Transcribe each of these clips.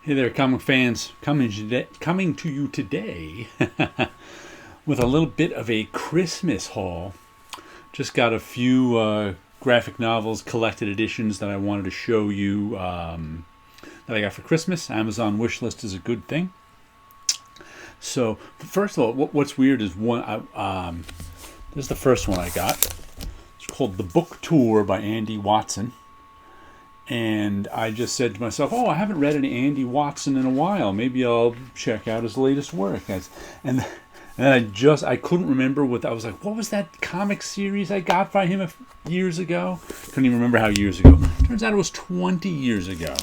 Hey there, comic fans. Coming to you today with a little bit of a Christmas haul. Just got a few graphic novels, collected editions that I wanted to show you that I got for Christmas. Amazon wishlist is a good thing. So, first of all, what's weird is this is the first one I got. It's called The Book Tour by Andy Watson. And I just said to myself, I haven't read any Andy Watson in a while. Maybe I'll check out his latest work. And then I couldn't remember what was what was that comic series I got by him years ago? Couldn't even remember how years ago. Turns out it was 20 years ago.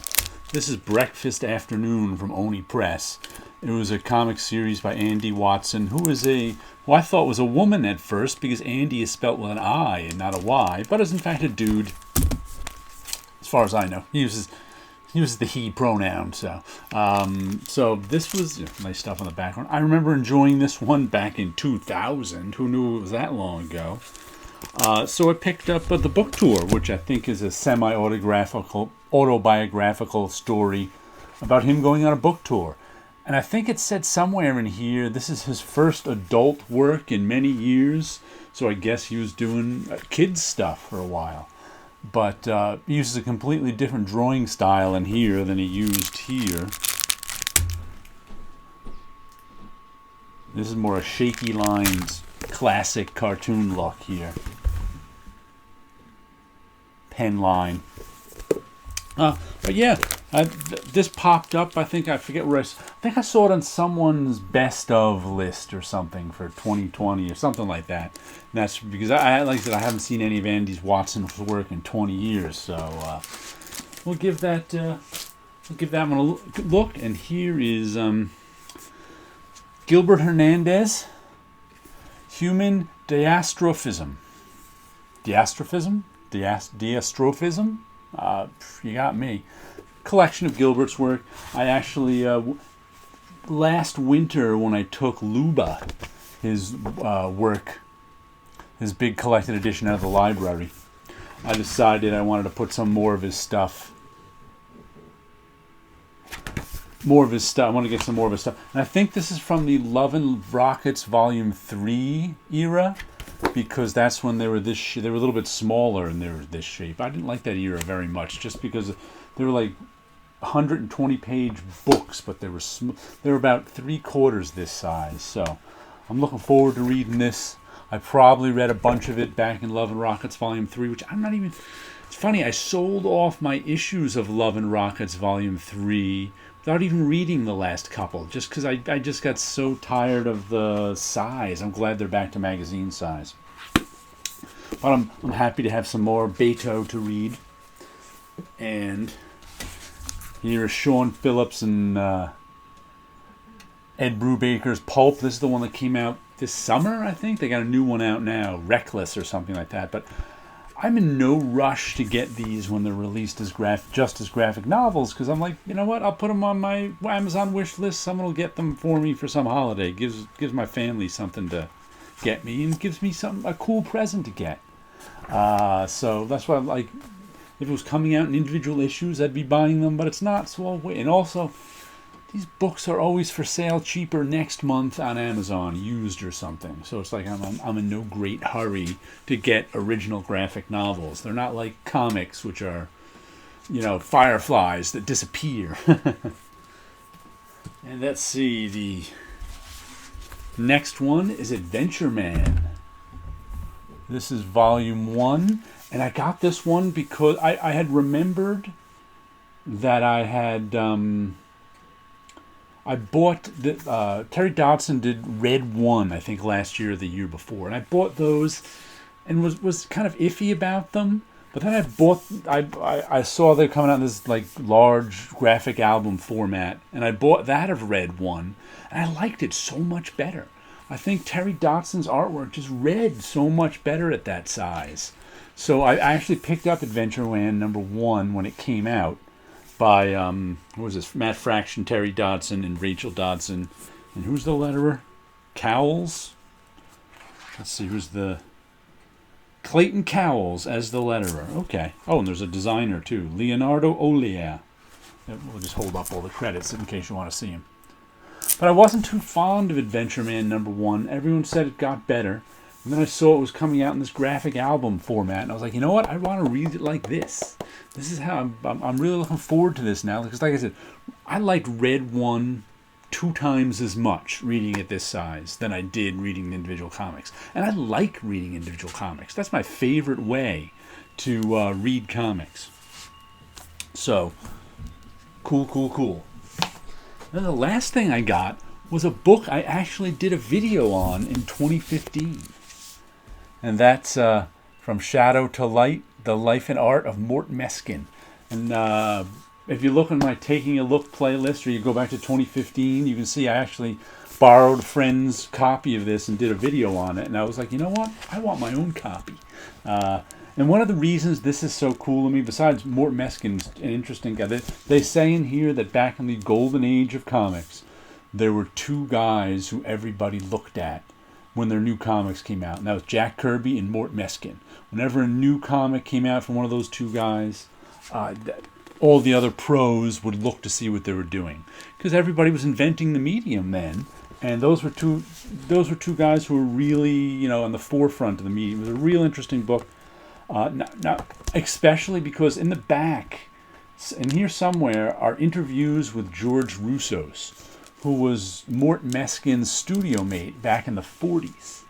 This is Breakfast Afternoon from Oni Press. It was a comic series by Andy Watson, who I thought was a woman at first because Andy is spelt with an I and not a Y, but is in fact a dude. As far as I know, he uses the he pronoun. So this was nice stuff on the background. I remember enjoying this one back in 2000. Who knew it was that long ago? So I picked up The Book Tour, which I think is a autobiographical story about him going on a book tour. And I think it said somewhere in here this is his first adult work in many years. So I guess he was doing kids stuff for a while. But he uses a completely different drawing style in here than he used here. This is more a shaky lines, classic cartoon look here. Pen line. But yeah, this popped up. I think I think I saw it on someone's best of list or something for 2020 or something like that. And that's because like I said, I haven't seen any of Andy Watson's work in 20 years. So we'll give that one a look. And here is Gilbert Hernandez, Human Diastrophism. Diastrophism? Diastrophism? You got me. Collection of Gilbert's work. I actually last winter when I took Luba, his work, his big collected edition out of the library, I decided I wanted to put some more of his stuff. I want to get some more of his stuff. And I think this is from the Love and Rockets Volume 3 era, because that's when they were they were a little bit smaller and they were this shape. I didn't like that era very much, just because they were like 120-page books, but they were about 3/4 this size. So I'm looking forward to reading this. I probably read a bunch of it back in Love and Rockets Volume 3, which I'm not even... It's funny, I sold off my issues of Love and Rockets Volume 3 without even reading the last couple, just because I just got so tired of the size. I'm glad they're back to magazine size. But I'm happy to have some more Beto to read. And here is Sean Phillips and Ed Brubaker's Pulp. This is the one that came out this summer, I think. They got a new one out now, Reckless or something like that. But I'm in no rush to get these when they're released as graphic novels, because I'm like, you know what? I'll put them on my Amazon wish list. Someone will get them for me for some holiday. Gives my family something to get me, and gives me a cool present to get. So that's why I'm like, if it was coming out in individual issues, I'd be buying them, but it's not, so I'll wait. And also, these books are always for sale cheaper next month on Amazon, used or something. So it's like I'm in no great hurry to get original graphic novels. They're not like comics, which are, fireflies that disappear. And let's see, the next one is Adventure Man. This is Volume 1. And I got this one because I had remembered that I had... I bought Terry Dodson did Red 1, I think, last year or the year before. And I bought those and was kind of iffy about them. But then I saw they're coming out in this like large graphic album format. And I bought that of Red 1. And I liked it so much better. I think Terry Dodson's artwork just read so much better at that size. So I actually picked up Adventureland #1 when it came out by, Matt Fraction, Terry Dodson, and Rachel Dodson. And who's the letterer? Cowles? Let's see, who's the... Clayton Cowles as the letterer. Okay. Oh, and there's a designer, too. Leonardo Olea. We'll just hold up all the credits in case you want to see them. But I wasn't too fond of Adventure Man #1. Everyone said it got better. And then I saw it was coming out in this graphic album format. And I was like, you know what? I want to read it like this. This is how I'm really looking forward to this now. Because like I said, I liked Red 1 2 times as much reading at this size than I did reading individual comics. And I like reading individual comics. That's my favorite way to read comics. So, cool. Then the last thing I got was a book I actually did a video on in 2015. And that's From Shadow to Light, The Life and Art of Mort Meskin. And if you look in my Taking a Look playlist, or you go back to 2015, you can see I actually borrowed a friend's copy of this and did a video on it. And I was like, you know what? I want my own copy. And one of the reasons this is so cool to me, besides Mort Meskin's an interesting guy, they say in here that back in the golden age of comics, there were 2 guys who everybody looked at when their new comics came out. And that was Jack Kirby and Mort Meskin. Whenever a new comic came out from one of those 2 guys, all the other pros would look to see what they were doing. Because everybody was inventing the medium then. And those were two guys who were really, on the forefront of the medium. It was a real interesting book. Now, especially because in the back, and here somewhere, are interviews with George Roussos, who was Mort Meskin's studio mate back in the 40s.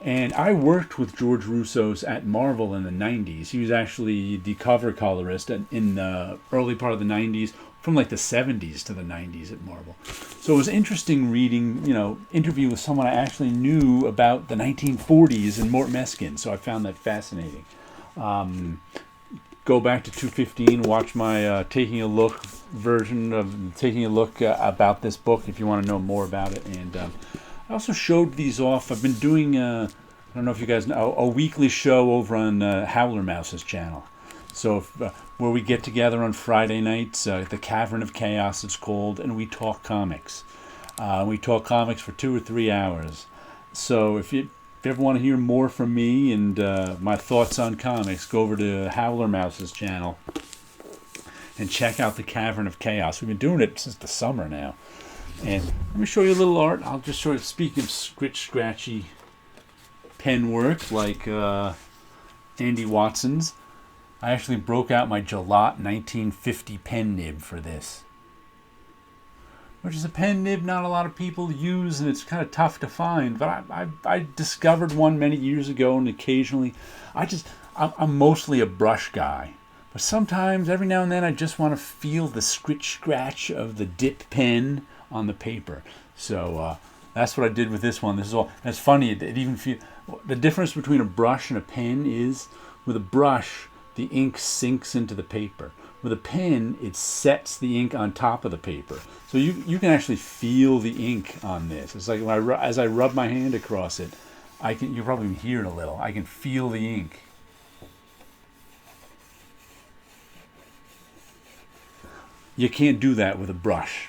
And I worked with George Roussos at Marvel in the 90s. He was actually the cover colorist in the early part of the 90s, from like the 70s to the 90s at Marvel. So it was interesting reading, interview with someone I actually knew about the 1940s and Mort Meskin. So I found that fascinating. Go back to 215, watch my Taking a Look version of Taking a Look about this book if you want to know more about it. And I also showed these off. I've been doing, I don't know if you guys know, a weekly show over on Howler Mouse's channel. So where we get together on Friday nights, the Cavern of Chaos it's called, and we talk comics. We talk comics for 2 or 3 hours. So if you ever want to hear more from me and my thoughts on comics, go over to Howler Mouse's channel and check out the Cavern of Chaos. We've been doing it since the summer now. And let me show you a little art. I'll just show you, speaking of scratchy pen work like Andy Watson's, I actually broke out my Gillot 1950 pen nib for this, which is a pen nib not a lot of people use, and it's kind of tough to find. But I discovered one many years ago, and occasionally, I'm mostly a brush guy. But sometimes, every now and then, I just want to feel the scratch of the dip pen on the paper. So that's what I did with this one. This is all. And it's funny. It even the difference between a brush and a pen is, with a brush, the ink sinks into the paper. With a pen, it sets the ink on top of the paper. So you can actually feel the ink on this. It's like as I rub my hand across it, you probably hear it a little. I can feel the ink. You can't do that with a brush,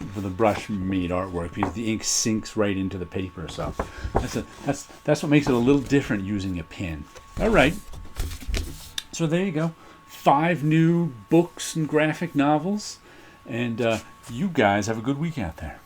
made artwork, because the ink sinks right into the paper. So that's what makes it a little different using a pen. All right. So there you go. 5 new books and graphic novels. And you guys have a good week out there.